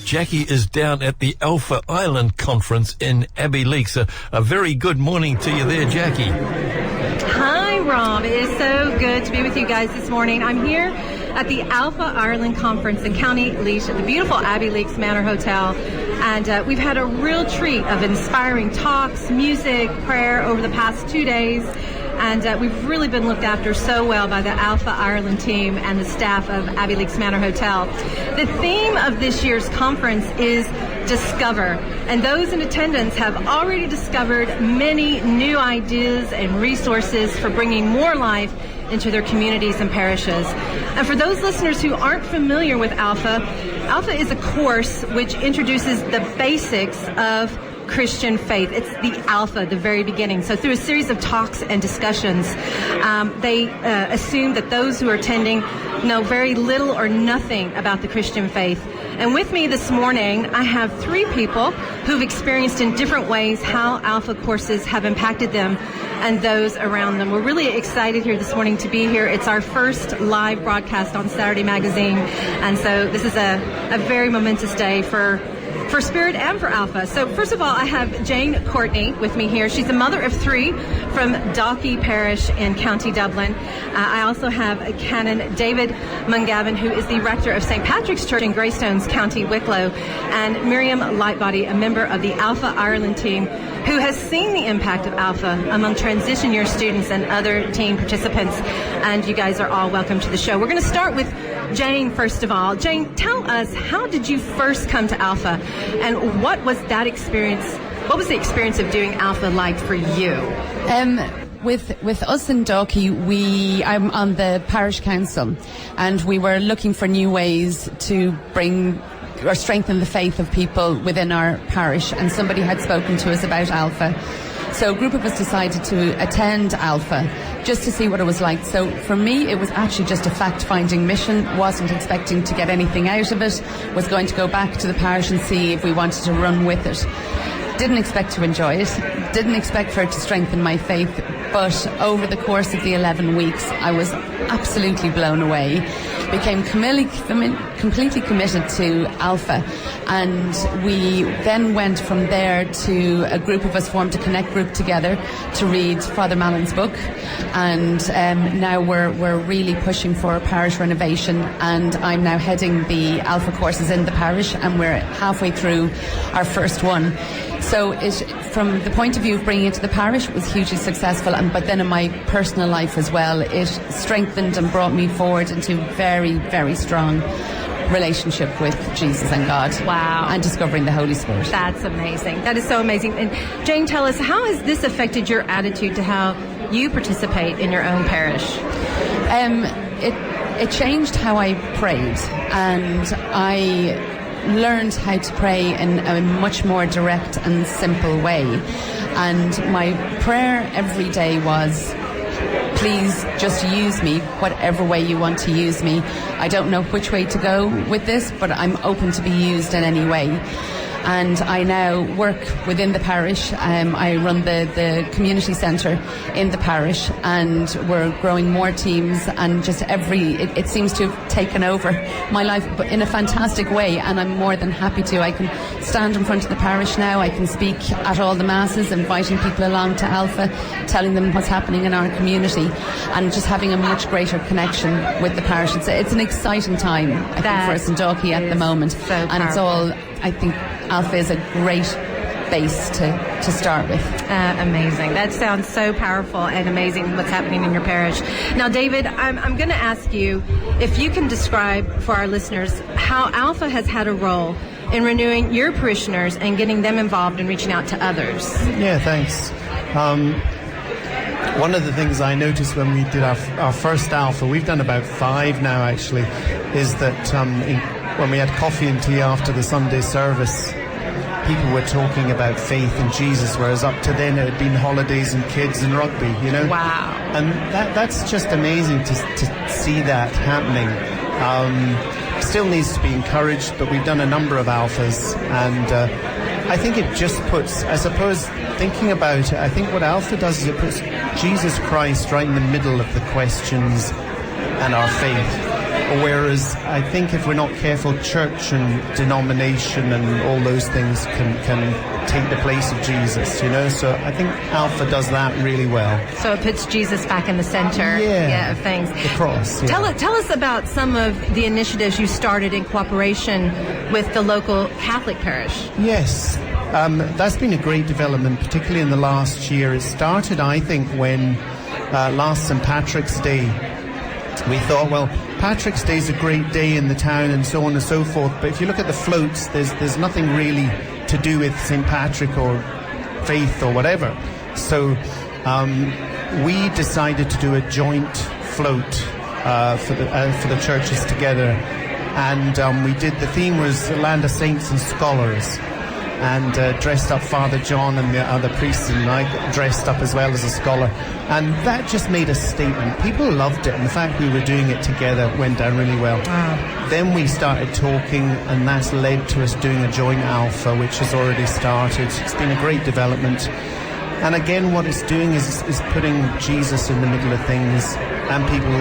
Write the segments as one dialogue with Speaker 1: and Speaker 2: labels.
Speaker 1: Jacki is down at the Alpha Island Conference in Abbey Leaks. A very good morning to you there, Jacki.
Speaker 2: Hi, Rob. It is so good to be with you guys this morning. I'm here at the Alpha Ireland Conference in County Laois at the beautiful Abbey Leaks Manor Hotel. And we've had a real treat of inspiring talks, music, prayer over the past 2 days. And we've really been looked after so well by the Alpha Ireland team and the staff of Abbey Leaks Manor Hotel. The theme of this year's conference is Discover. And those in attendance have already discovered many new ideas and resources for bringing more life into their communities and parishes. And for those listeners who aren't familiar with Alpha, Alpha is a course which introduces the basics of Christian faith. It's the Alpha, the very beginning. So through a series of talks and discussions, they assume that those who are attending know very little or nothing about the Christian faith. And with me this morning, I have 3 people who've experienced in different ways how Alpha courses have impacted them and those around them. We're really excited here this morning to be here. It's our first live broadcast on Saturday Magazine. And so this is a very momentous day for Spirit and for Alpha. So first of all, I have Jayne Courtney with me here. She's a mother of 3 from Dalkey Parish in County Dublin. I also have Canon David Mungavin, who is the rector of St. Patrick's Church in Greystones, County Wicklow, and Miriam Lightbody, a member of the Alpha Ireland team, who has seen the impact of Alpha among transition year students and other team participants. And you guys are all welcome to the show. We're going to start with Jayne, first of all. Jayne, tell us, how did you first come to Alpha, and what was that experience? What was the experience of doing Alpha like for you?
Speaker 3: With us in Dalkey, I'm on the parish council, and we were looking for new ways to bring or strengthen the faith of people within our parish, and somebody had spoken to us about Alpha. So a group of us decided to attend Alpha just to see what it was like. So for me, it was actually just a fact-finding mission. Wasn't expecting to get anything out of it. Was going to go back to the parish and see if we wanted to run with it. Didn't expect to enjoy it. Didn't expect for it to strengthen my faith. But over the course of the 11 weeks, I was absolutely blown away. Became completely committed to Alpha, and we then went from there to a group of us formed a connect group together to read Father Mallon's book, and now we're really pushing for a parish renovation, and I'm now heading the Alpha courses in the parish, and we're halfway through our first one. So it, from the point of view of bringing it to the parish, it was hugely successful, but then in my personal life as well, it strengthened and brought me forward into very, very strong relationship with Jesus and God.
Speaker 2: Wow.
Speaker 3: And discovering the Holy Spirit.
Speaker 2: That's amazing. That is so amazing. And Jayne, tell us, how has this affected your attitude to how you participate in your own parish?
Speaker 3: It changed how I prayed, and I learned how to pray in a much more direct and simple way. And my prayer every day was, please just use me whatever way you want to use me. I don't know which way to go with this, but I'm open to be used in any way. And I now work within the parish. I run the community centre in the parish, and we're growing more teams, and just it seems to have taken over my life, but in a fantastic way, and I'm more than happy to. I can stand in front of the parish now, I can speak at all the masses, inviting people along to Alpha, telling them what's happening in our community, and just having a much greater connection with the parish. It's an exciting time, I think, for us in Dalkey at the moment.
Speaker 2: So
Speaker 3: and it's all, I think Alpha is a great base to start with.
Speaker 2: Amazing. That sounds so powerful and amazing, what's happening in your parish. Now, David, I'm going to ask you if you can describe for our listeners how Alpha has had a role in renewing your parishioners and getting them involved in reaching out to others.
Speaker 4: Yeah, thanks. One of the things I noticed when we did our first Alpha, we've done about 5 now actually, is that when we had coffee and tea after the Sunday service, people were talking about faith and Jesus, whereas up to then it had been holidays and kids and rugby, you know?
Speaker 2: Wow.
Speaker 4: And that's just amazing to see that happening. Still needs to be encouraged, but we've done a number of Alphas, and I think it just puts, I suppose, thinking about it, I think what Alpha does is it puts Jesus Christ right in the middle of the questions and our faith. Whereas I think if we're not careful, church and denomination and all those things can take the place of Jesus, you know. So I think Alpha does that really well.
Speaker 2: So it puts Jesus back in the center of things.
Speaker 4: The cross. Yeah.
Speaker 2: Tell us about some of the initiatives you started in cooperation with the local Catholic parish.
Speaker 4: Yes. That's been a great development, particularly in the last year. It started, I think, when last St. Patrick's Day, we thought, well, Patrick's Day is a great day in the town and so on and so forth, but if you look at the floats, there's nothing really to do with St. Patrick or faith or whatever. So we decided to do a joint float for the churches together, and we did, the theme was Land of Saints and Scholars, and dressed up Father John and the other priests, and I dressed up as well as a scholar, and that just made a statement. People loved it, and the fact we were doing it together went down really well.
Speaker 2: Wow.
Speaker 4: Then we started talking, and that's led to us doing a joint Alpha, which has already started. It's been a great development, and again what it's doing is putting Jesus in the middle of things, and people,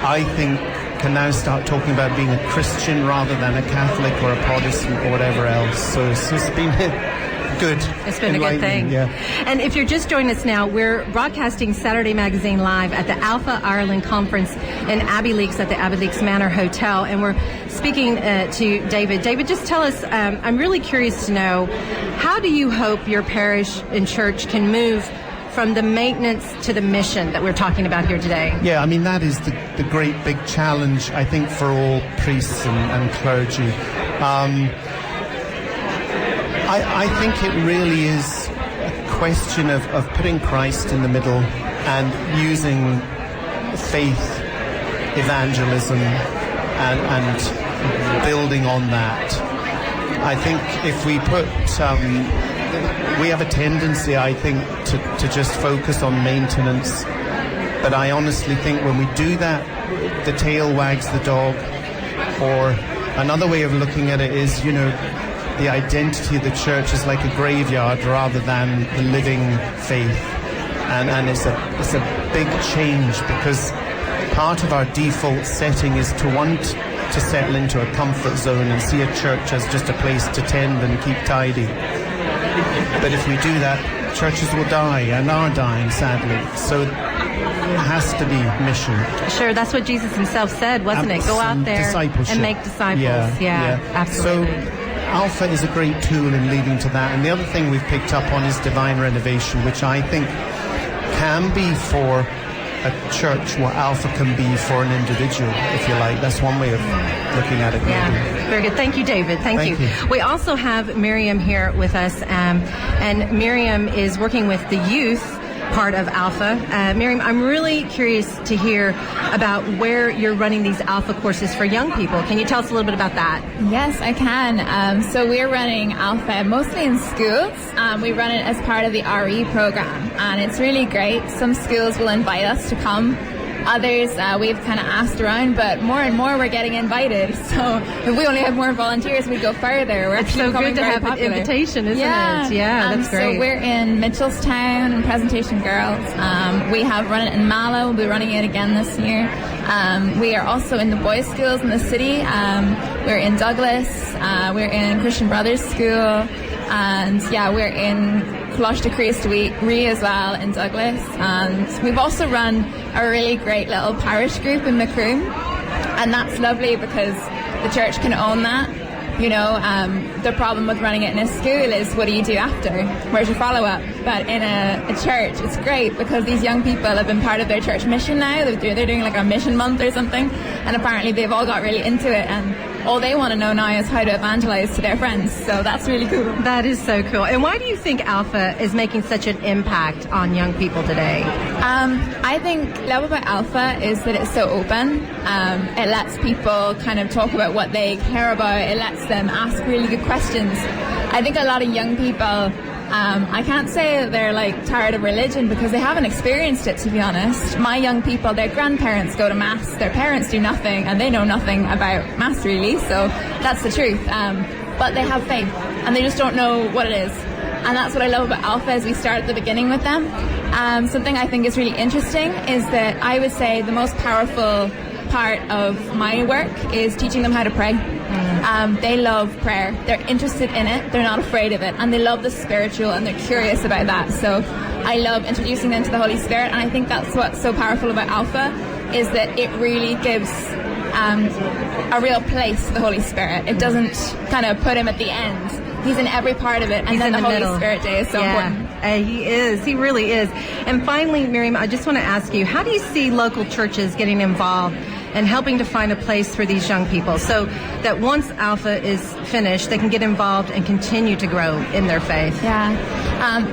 Speaker 4: I think, can now start talking about being a Christian rather than a Catholic or a Protestant or whatever else. So it's just been good.
Speaker 2: It's been a good thing.
Speaker 4: Yeah.
Speaker 2: And if you're just joining us now, we're broadcasting Saturday Magazine Live at the Alpha Ireland Conference in Abbey Leaks at the Abbey Leaks Manor Hotel, and we're speaking to David. David, just tell us, I'm really curious to know, how do you hope your parish and church can move from the maintenance to the mission that we're talking about here today?
Speaker 4: Yeah, I mean, that is the great big challenge, I think, for all priests and clergy. I think it really is a question of putting Christ in the middle and using faith, evangelism, and building on that. I think if we put... we have a tendency, I think, to just focus on maintenance. But I honestly think when we do that, the tail wags the dog. Or another way of looking at it is, you know, the identity of the church is like a graveyard rather than the living faith. And it's a big change, because part of our default setting is to want to settle into a comfort zone and see a church as just a place to tend and keep tidy. But if we do that, churches will die and are dying, sadly. So it has to be mission.
Speaker 2: Sure, that's what Jesus himself said, wasn't it? Go out there and make disciples. Yeah, absolutely.
Speaker 4: So Alpha is a great tool in leading to that. And the other thing we've picked up on is divine renovation, which I think can be for a church what Alpha can be for an individual, if you like. That's one way of looking at it.
Speaker 2: Yeah, very good. Thank you, David. Thank you. We also have Miriam here with us, and Miriam is working with the youth part of Alpha. Miriam, I'm really curious to hear about where you're running these Alpha courses for young people. Can you tell us a little bit about that?
Speaker 5: Yes, I can. So we're running Alpha mostly in schools. We run it as part of the RE program, and it's really great. Some schools will invite us to come. Others, we've kind of asked around, but more and more we're getting invited. So if we only had more volunteers, we'd go further. We're
Speaker 2: actually so good to have an invitation, isn't it? Yeah, that's great.
Speaker 5: So we're in Mitchellstown and Presentation Girls. We have run it in Mallow. We'll be running it again this year. We are also in the boys' schools in the city. We're in Douglas. We're in Christian Brothers School. And yeah, we're in Closh de Christ Ree as well in Douglas. And we've also run a really great little parish group in Macroom. And that's lovely because the church can own that. You know, the problem with running it in a school is, what do you do after? Where's your follow-up? But in a church, it's great because these young people have been part of their church mission now. They're doing like a mission month or something. And apparently they've all got really into it. And all they want to know now is how to evangelize to their friends. So that's really cool.
Speaker 2: That is so cool. And why do you think Alpha is making such an impact on young people today?
Speaker 5: I think love about Alpha is that it's so open. It lets people kind of talk about what they care about. It lets them ask really good questions. I think a lot of young people, I can't say that they're like tired of religion because they haven't experienced it, to be honest. My young people, their grandparents go to Mass, their parents do nothing, and they know nothing about Mass really, so that's the truth. But they have faith, and they just don't know what it is. And that's what I love about Alpha, is we start at the beginning with them. Something I think is really interesting is that I would say the most powerful part of my work is teaching them how to pray. They love prayer. They're interested in it. They're not afraid of it. And they love the spiritual, and they're curious about that. So I love introducing them to the Holy Spirit. And I think that's what's so powerful about Alpha, is that it really gives a real place to the Holy Spirit. It doesn't kind of put him at the end. He's in every part of it. And
Speaker 2: He's
Speaker 5: then
Speaker 2: in
Speaker 5: the Holy
Speaker 2: middle.
Speaker 5: Spirit Day is so important.
Speaker 2: He is. He really is. And finally, Miriam, I just want to ask you, how do you see local churches getting involved and helping to find a place for these young people so that once Alpha is finished, they can get involved and continue to grow in their faith?
Speaker 5: Yeah,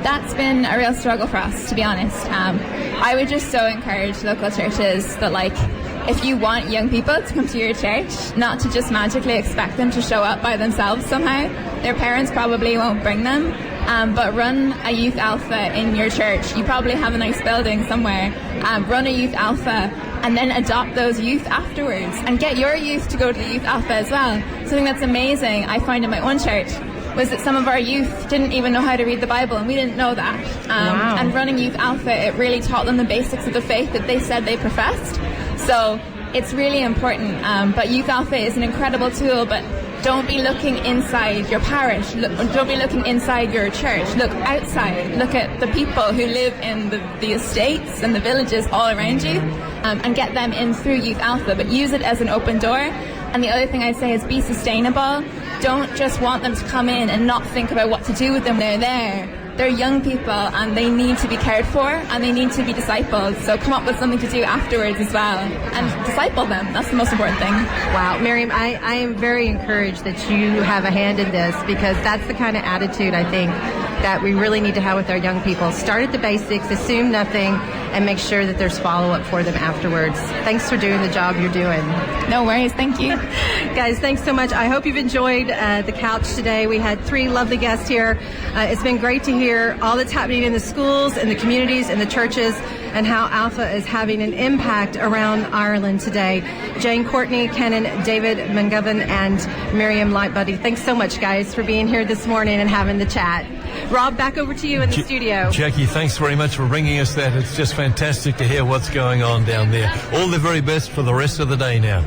Speaker 5: that's been a real struggle for us, to be honest. I would just so encourage local churches that, like, if you want young people to come to your church, not to just magically expect them to show up by themselves somehow. Their parents probably won't bring them, but run a youth alpha in your church. You probably have a nice building somewhere. Run a youth alpha and then adopt those youth afterwards and get your youth to go to the youth alpha as well. Something that's amazing I found in my own church was that some of our youth didn't even know how to read the Bible, and we didn't know that.
Speaker 2: Wow.
Speaker 5: And running youth alpha, it really taught them the basics of the faith that they said they professed. So it's really important. But youth alpha is an incredible tool, but don't be looking inside your parish. Don't be looking inside your church. Look outside. Look at the people who live in the estates and the villages all around you, and get them in through youth alpha, but use it as an open door. And the other thing I'd say is be sustainable. Don't just want them to come in and not think about what to do with them when they're there. They're young people and they need to be cared for and they need to be discipled. So come up with something to do afterwards as well and disciple them. That's the most important thing.
Speaker 2: Wow, Miriam, I am very encouraged that you have a hand in this, because that's the kind of attitude I think that we really need to have with our young people. Start at the basics, assume nothing, and make sure that there's follow-up for them afterwards. Thanks for doing the job you're doing.
Speaker 5: No worries, thank you.
Speaker 2: Guys, thanks so much. I hope you've enjoyed the couch today. We had 3 lovely guests here. It's been great to hear all that's happening in the schools, in the communities, in the churches, and how Alpha is having an impact around Ireland today. Jayne Courtney, Canon, David Mungavin, and Miriam Lightbody. Thanks so much, guys, for being here this morning and having the chat. Rob, back over to you in the studio.
Speaker 1: Jackie, thanks very much for bringing us that. It's just fantastic to hear what's going on down there. All the very best for the rest of the day now.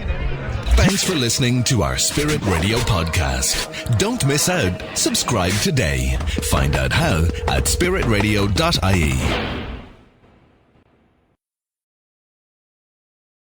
Speaker 6: Thanks for listening to our Spirit Radio podcast. Don't miss out. Subscribe today. Find out how at spiritradio.ie.